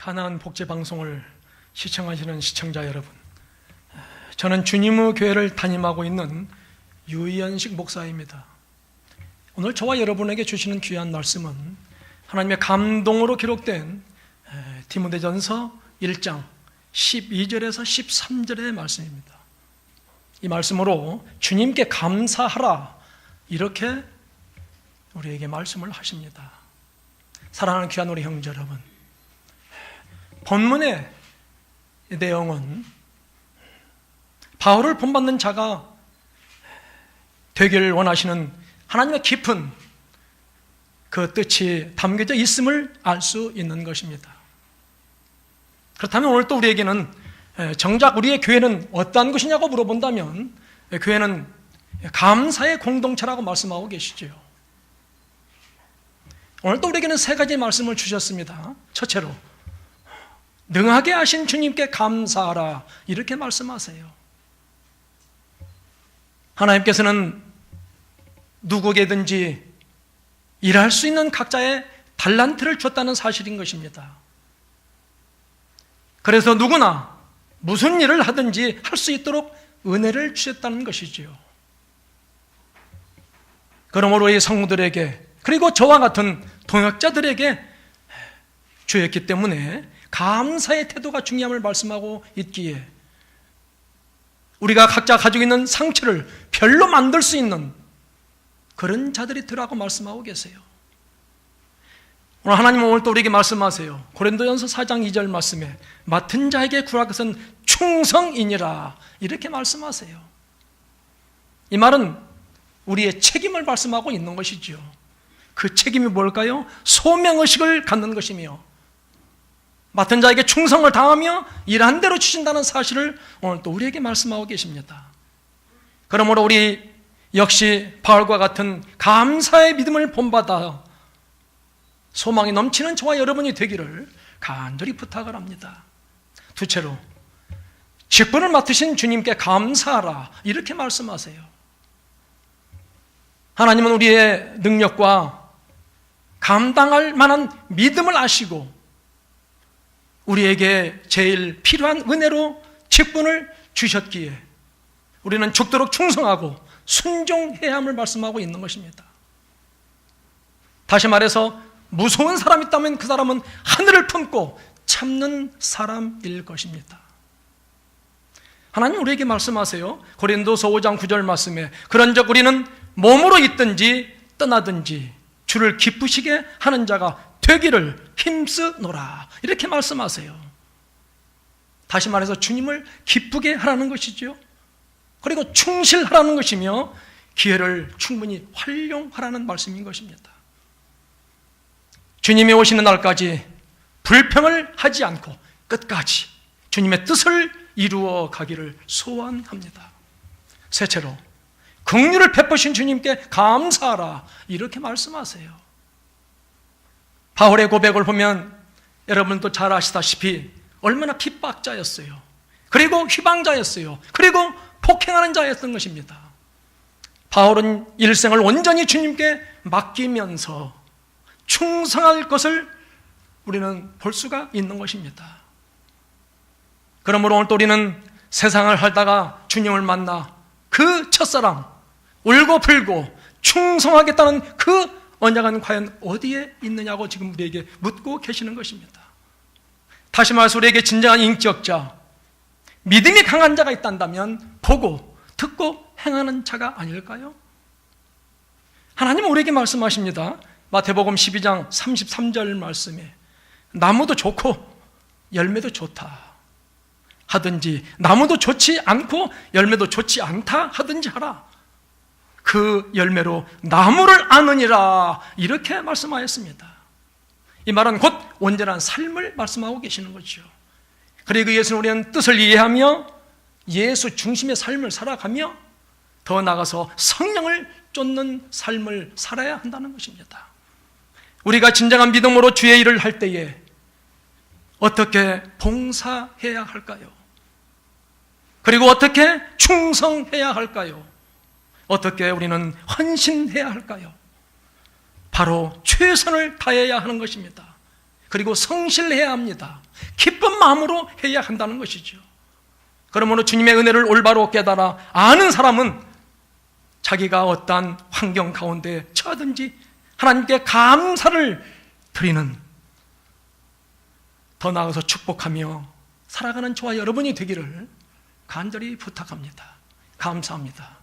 가나안 복제방송을 시청하시는 시청자 여러분, 저는 주님의 교회를 담임하고 있는 유현식 목사입니다. 오늘 저와 여러분에게 주시는 귀한 말씀은 하나님의 감동으로 기록된 디모데전서 1장 12절에서 13절의 말씀입니다. 이 말씀으로 주님께 감사하라, 이렇게 우리에게 말씀을 하십니다. 사랑하는 귀한 우리 형제 여러분, 본문의 내용은 바울을 본받는 자가 되기를 원하시는 하나님의 깊은 그 뜻이 담겨져 있음을 알 수 있는 것입니다. 그렇다면 오늘 또 우리에게는 정작 우리의 교회는 어떠한 것이냐고 물어본다면 교회는 감사의 공동체라고 말씀하고 계시죠. 오늘 또 우리에게는 세 가지 말씀을 주셨습니다. 첫째로, 능하게 하신 주님께 감사하라, 이렇게 말씀하세요. 하나님께서는 누구에게든지 일할 수 있는 각자의 달란트를 줬다는 사실인 것입니다. 그래서 누구나 무슨 일을 하든지 할 수 있도록 은혜를 주셨다는 것이지요. 그러므로 이 성도들에게, 그리고 저와 같은 동역자들에게 주였기 때문에 감사의 태도가 중요함을 말씀하고 있기에 우리가 각자 가지고 있는 상처를 별로 만들 수 있는 그런 자들이 되라고 말씀하고 계세요. 오늘 하나님은 오늘 또 우리에게 말씀하세요. 고린도전서 4장 2절 말씀에 맡은 자에게 구할 것은 충성이니라, 이렇게 말씀하세요. 이 말은 우리의 책임을 말씀하고 있는 것이지요. 그 책임이 뭘까요? 소명의식을 갖는 것이며 맡은 자에게 충성을 다하며 일한 대로 주신다는 사실을 오늘 또 우리에게 말씀하고 계십니다. 그러므로 우리 역시 바울과 같은 감사의 믿음을 본받아 소망이 넘치는 저와 여러분이 되기를 간절히 부탁을 합니다. 둘째로, 직분을 맡으신 주님께 감사하라, 이렇게 말씀하세요. 하나님은 우리의 능력과 감당할 만한 믿음을 아시고 우리에게 제일 필요한 은혜로 직분을 주셨기에 우리는 죽도록 충성하고 순종해야 함을 말씀하고 있는 것입니다. 다시 말해서 무서운 사람이 있다면 그 사람은 하늘을 품고 참는 사람일 것입니다. 하나님 우리에게 말씀하세요. 고린도서 5장 9절 말씀에 그런즉 우리는 몸으로 있든지 떠나든지 주를 기쁘시게 하는 자가 되기를 힘쓰노라, 이렇게 말씀하세요. 다시 말해서 주님을 기쁘게 하라는 것이죠. 그리고 충실하라는 것이며 기회를 충분히 활용하라는 말씀인 것입니다. 주님이 오시는 날까지 불평을 하지 않고 끝까지 주님의 뜻을 이루어 가기를 소원합니다. 셋째로, 긍휼을 베푸신 주님께 감사하라, 이렇게 말씀하세요. 바울의 고백을 보면 여러분도 잘 아시다시피 얼마나 핍박자였어요. 그리고 휘방자였어요. 그리고 폭행하는 자였던 것입니다. 바울은 일생을 온전히 주님께 맡기면서 충성할 것을 우리는 볼 수가 있는 것입니다. 그러므로 오늘 또 우리는 세상을 살다가 주님을 만나 그 첫사랑, 울고 불고 충성하겠다는 그 언약은 과연 어디에 있느냐고 지금 우리에게 묻고 계시는 것입니다. 다시 말해서 우리에게 진정한 인격자, 믿음이 강한 자가 있단다면 보고 듣고 행하는 자가 아닐까요? 하나님은 우리에게 말씀하십니다. 마태복음 12장 33절 말씀에 나무도 좋고 열매도 좋다 하든지 나무도 좋지 않고 열매도 좋지 않다 하든지 하라. 그 열매로 나무를 아느니라, 이렇게 말씀하였습니다. 이 말은 곧 온전한 삶을 말씀하고 계시는 거죠. 그리고 예수는 우리는 뜻을 이해하며 예수 중심의 삶을 살아가며 더 나아가서 성령을 쫓는 삶을 살아야 한다는 것입니다. 우리가 진정한 믿음으로 주의 일을 할 때에 어떻게 봉사해야 할까요? 그리고 어떻게 충성해야 할까요? 어떻게 우리는 헌신해야 할까요? 바로 최선을 다해야 하는 것입니다. 그리고 성실해야 합니다. 기쁜 마음으로 해야 한다는 것이죠. 그러므로 주님의 은혜를 올바로 깨달아 아는 사람은 자기가 어떠한 환경 가운데 처하든지 하나님께 감사를 드리는, 더 나아가서 축복하며 살아가는 저와 여러분이 되기를 간절히 부탁합니다. 감사합니다.